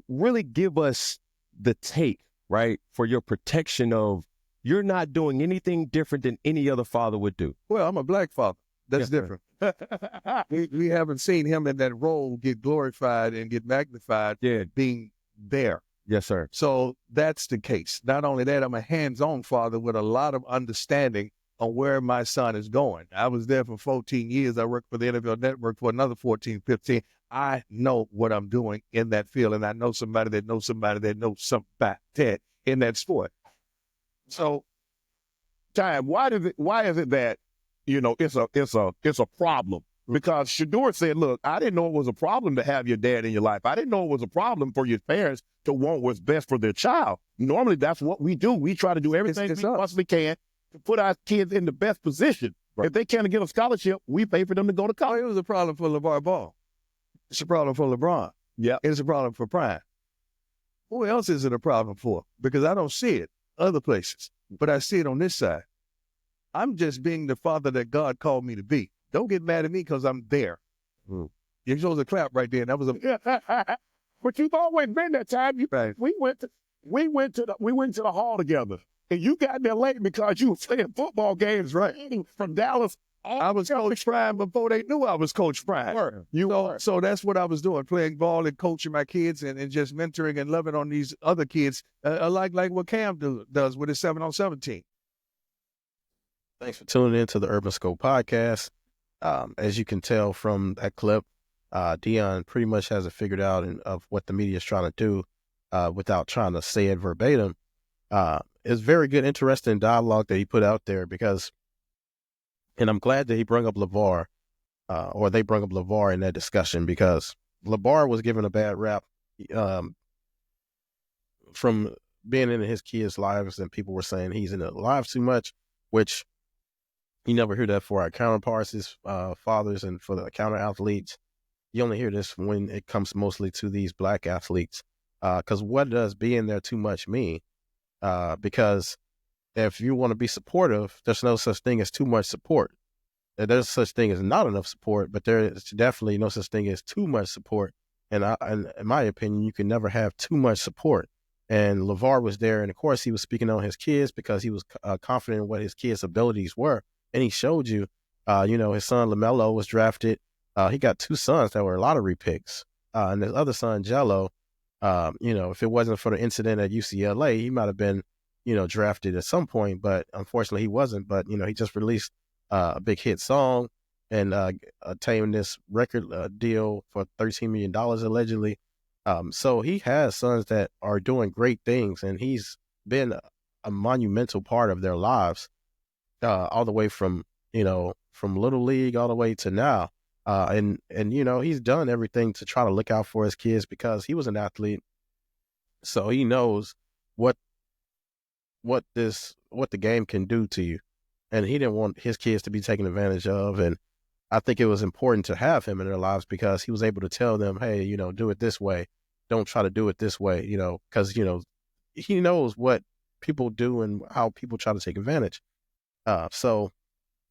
really give us the take, right, for your protection of you're not doing anything different than any other father would do. Well, I'm a black father. That's different. we haven't seen him in that role get glorified and get magnified being there. Yes, sir. So that's the case. Not only that, I'm a hands-on father with a lot of understanding on where my son is going. I was there for 14 years. I worked for the NFL Network for another 14, 15. I know what I'm doing in that field, and I know somebody that knows somebody that knows somebody in that sport. So, Time, why is it that, it's a problem? Because Shedeur said, look, I didn't know it was a problem to have your dad in your life. I didn't know it was a problem for your parents to want what's best for their child. Normally, that's what we do. We try to do everything we possibly can to put our kids in the best position. Right. If they can't get a scholarship, we pay for them to go to college. It was a problem for LeVar Ball. It's a problem for LeBron. Yeah. It's a problem for Prime. Who else is it a problem for? Because I don't see it other places, but I see it on this side. I'm just being the father that God called me to be. Don't get mad at me because I'm there. You're supposed to clap right there. And that was but you've always been that Time. Right. We went to the hall together, and you got there late because you were playing football games, right? From Dallas. I was Coach Prime before they knew I was Coach Prime. So that's what I was doing, playing ball and coaching my kids and just mentoring and loving on these other kids, like what Cam does with his 7-on-7 team. Thanks for tuning in to the Urban Scope podcast. As you can tell from that clip, Deion pretty much has it figured out of what the media is trying to do without trying to say it verbatim. It's very good, interesting dialogue that he put out there and I'm glad that he brought up LeVar, or they brought up LeVar in that discussion, because LeVar was given a bad rap from being in his kids' lives, and people were saying he's in their lives too much, which you never hear that for our counterparts, his fathers, and for the counter athletes. You only hear this when it comes mostly to these black athletes, because what does being there too much mean? Because if you want to be supportive, there's no such thing as too much support. There's such thing as not enough support, but there's definitely no such thing as too much support. And in my opinion, you can never have too much support. And LeVar was there, and of course he was speaking on his kids because he was confident in what his kids' abilities were. And he showed you, his son LaMelo was drafted. He got two sons that were lottery picks. And his other son, Jello, if it wasn't for the incident at UCLA, he might have been, drafted at some point, but unfortunately he wasn't. But, he just released a big hit song and attained this record deal for $13 million allegedly. So he has sons that are doing great things, and he's been a monumental part of their lives, all the way from Little League all the way to now. And he's done everything to try to look out for his kids because he was an athlete. So he knows what the game can do to you. And he didn't want his kids to be taken advantage of. And I think it was important to have him in their lives because he was able to tell them, hey, do it this way. Don't try to do it this way, because, he knows what people do and how people try to take advantage. So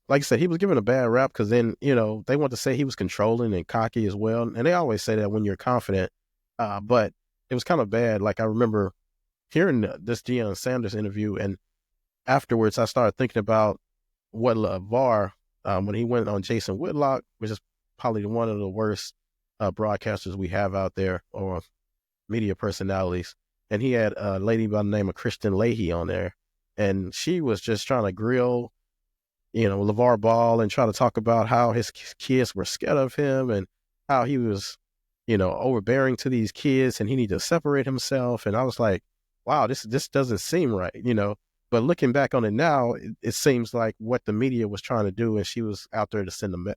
like I said, he was given a bad rap because then, they want to say he was controlling and cocky as well. And they always say that when you're confident, but it was kind of bad. Like I remember hearing this Deion Sanders interview, and afterwards I started thinking about what LeVar, when he went on Jason Whitlock, which is probably one of the worst broadcasters we have out there, or media personalities. And he had a lady by the name of Kristen Leahy on there, and she was just trying to grill LeVar Ball and try to talk about how his kids were scared of him and how he was, overbearing to these kids and he needed to separate himself. And I was like, wow, this doesn't seem right, But looking back on it now, it seems like what the media was trying to do, and she was out there to send them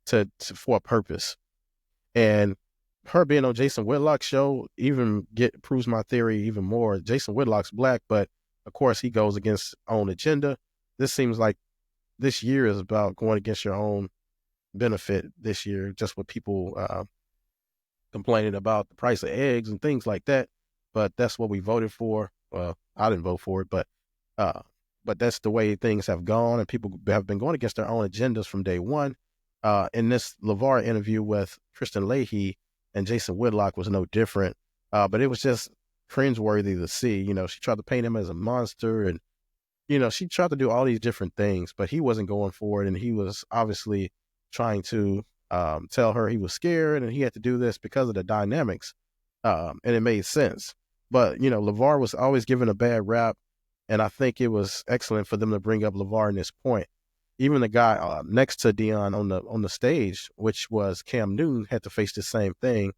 to for a purpose. And her being on Jason Whitlock's show proves my theory even more. Jason Whitlock's black, but of course he goes against his own agenda. This seems like this year is about going against your own benefit this year, just with people complaining about the price of eggs and things like that. But that's what we voted for. Well, I didn't vote for it, but that's the way things have gone, and people have been going against their own agendas from day one. In this LeVar interview with Kristen Leahy, and Jason Whitlock was no different. But it was just cringeworthy to see. You know, she tried to paint him as a monster, and you know, she tried to do all these different things, but he wasn't going for it, and he was obviously trying to tell her he was scared and he had to do this because of the dynamics, and it made sense. But you know, LeVar was always given a bad rap, and I think it was excellent for them to bring up LeVar in this point. Even the guy next to Deion on the stage, which was Cam Newton, had to face the same thing.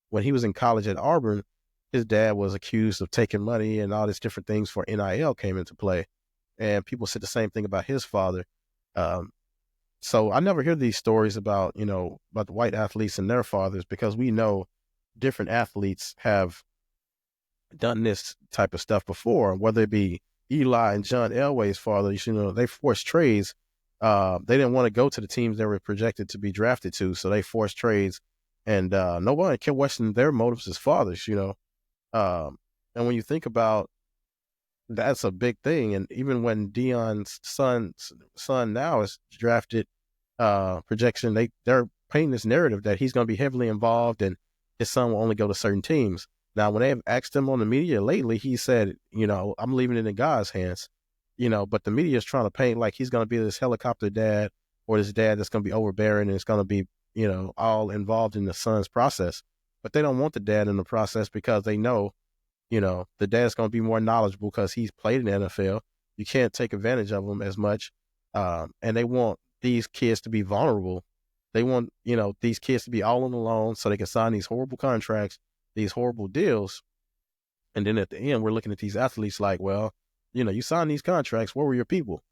When he was in college at Auburn, his dad was accused of taking money, and all these different things for NIL came into play. And people said the same thing about his father. So I never hear these stories about, you know, about the white athletes and their fathers, because we know different athletes have done this type of stuff before, whether it be Eli and John Elway's fathers. You know, they forced trades. They didn't want to go to the teams they were projected to be drafted to, so they forced trades, and no one can question their motives as fathers, you know. And when you think about, that's a big thing. And even when Deion's son now is drafted, projection, they're painting this narrative that he's going to be heavily involved and his son will only go to certain teams. Now, when they have asked him on the media lately, he said, you know, I'm leaving it in God's hands, you know, but the media is trying to paint like he's going to be this helicopter dad, or this dad that's going to be overbearing and it's going to be, you know, all involved in the son's process. But they don't want the dad in the process because they know, you know, the dad's going to be more knowledgeable because he's played in the NFL. You can't take advantage of him as much. And they want these kids to be vulnerable. They want, you know, these kids to be all on the loan so they can sign these horrible contracts, these horrible deals. And then at the end, we're looking at these athletes like, well, you know, you signed these contracts. Where were your people?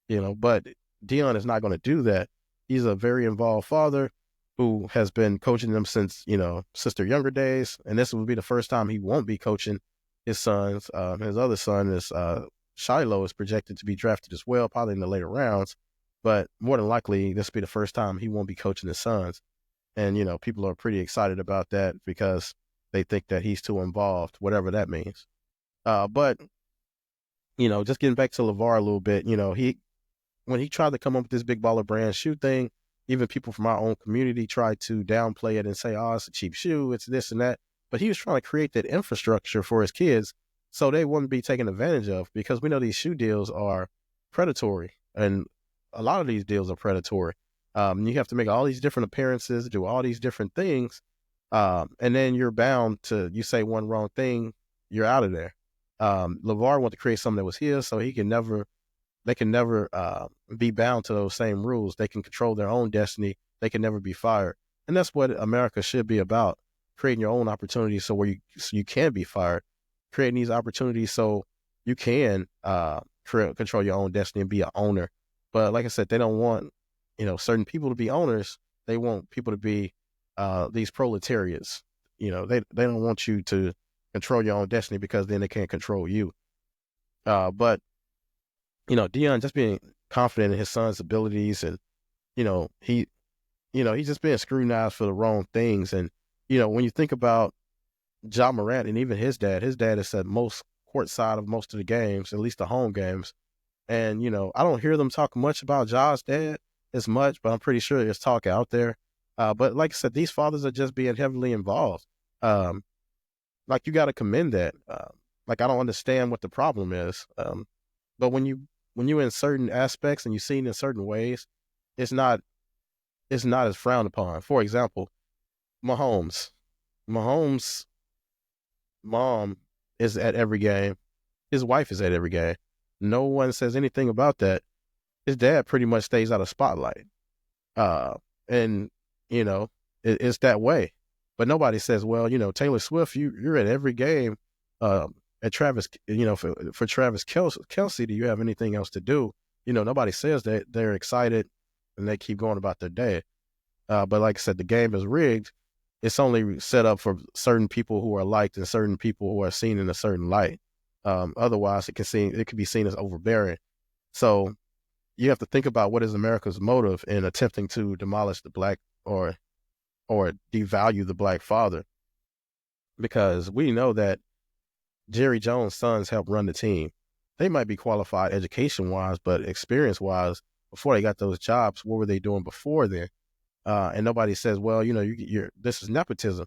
You know, but Deion is not going to do that. He's a very involved father who has been coaching them since, you know, since their younger days. And this will be the first time he won't be coaching his sons. His other son is Shiloh, is projected to be drafted as well, probably in the later rounds. But more than likely, this will be the first time he won't be coaching his sons. And, you know, people are pretty excited about that because they think that he's too involved, whatever that means. But, you know, just getting back to LeVar a little bit, you know, when he tried to come up with this big baller brand shoe thing, even people from our own community tried to downplay it and say, oh, it's a cheap shoe, it's this and that. But he was trying to create that infrastructure for his kids so they wouldn't be taken advantage of, because we know these shoe deals are predatory, and a lot of these deals are predatory. You have to make all these different appearances, do all these different things, and then you're bound to, you say one wrong thing, you're out of there. LeVar wanted to create something that was his, so they can never be bound to those same rules. They can control their own destiny. They can never be fired. And that's what America should be about, creating your own opportunities so you can be fired, creating these opportunities so you can control your own destiny and be an owner. But like I said, they don't want, you know, certain people to be owners. They want people to be these proletariats. You know, they don't want you to control your own destiny, because then they can't control you. But, you know, Deion just being confident in his son's abilities, and, you know, he's just being scrutinized for the wrong things. And, you know, when you think about Ja Morant and even his dad is at most courtside of most of the games, at least the home games. And, you know, I don't hear them talk much about Ja's dad as much, but I'm pretty sure there's talk out there. But like I said, these fathers are just being heavily involved. Like, you got to commend that. Like, I don't understand what the problem is. But when you're in certain aspects and you're seen in certain ways, it's not as frowned upon. For example, Mahomes' mom is at every game. His wife is at every game. No one says anything about that. His dad pretty much stays out of spotlight. And, you know, it's that way. But nobody says, well, you know, Taylor Swift, you're at every game. At Travis, you know, for Travis Kelce, do you have anything else to do? You know, nobody says that. They're excited and they keep going about their day. But like I said, the game is rigged. It's only set up for certain people who are liked and certain people who are seen in a certain light. Otherwise, it could be seen as overbearing. So you have to think about what is America's motive in attempting to demolish the black or devalue the black father, because we know that Jerry Jones' sons helped run the team. They might be qualified education-wise, but experience-wise, before they got those jobs, what were they doing before then? And nobody says, well, you know, this is nepotism.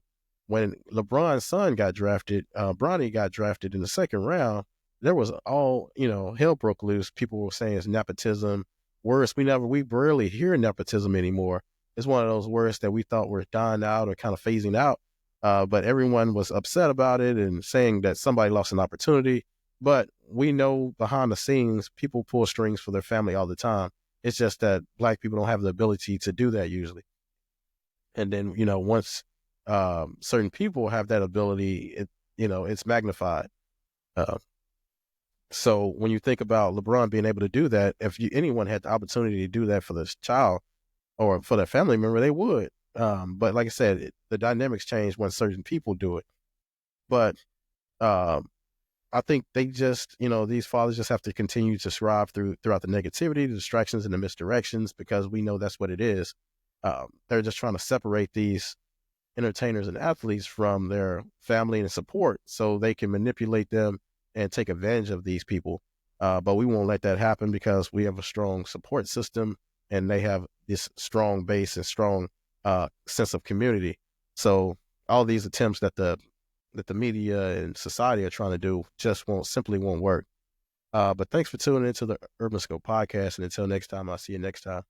when LeBron's son got drafted, Bronny got drafted in the second round, there was hell broke loose. People were saying it's nepotism. Worse, we barely hear nepotism anymore. It's one of those words that we thought were dying out or kind of phasing out. But everyone was upset about it and saying that somebody lost an opportunity. But we know behind the scenes, people pull strings for their family all the time. It's just that Black people don't have the ability to do that usually. And then, once certain people have that ability, it's magnified. So when you think about LeBron being able to do that, if anyone had the opportunity to do that for this child or for their family member, they would. But like I said, the dynamics change when certain people do it. But I think they just, these fathers just have to continue to strive throughout the negativity, the distractions, and the misdirections, because we know that's what it is. They're just trying to separate these entertainers and athletes from their family and support so they can manipulate them and take advantage of these people. But we won't let that happen because we have a strong support system and they have this strong base and strong sense of community. So all these attempts that the media and society are trying to do just simply won't work. But thanks for tuning into the Urban Scope podcast. And until next time, I'll see you next time.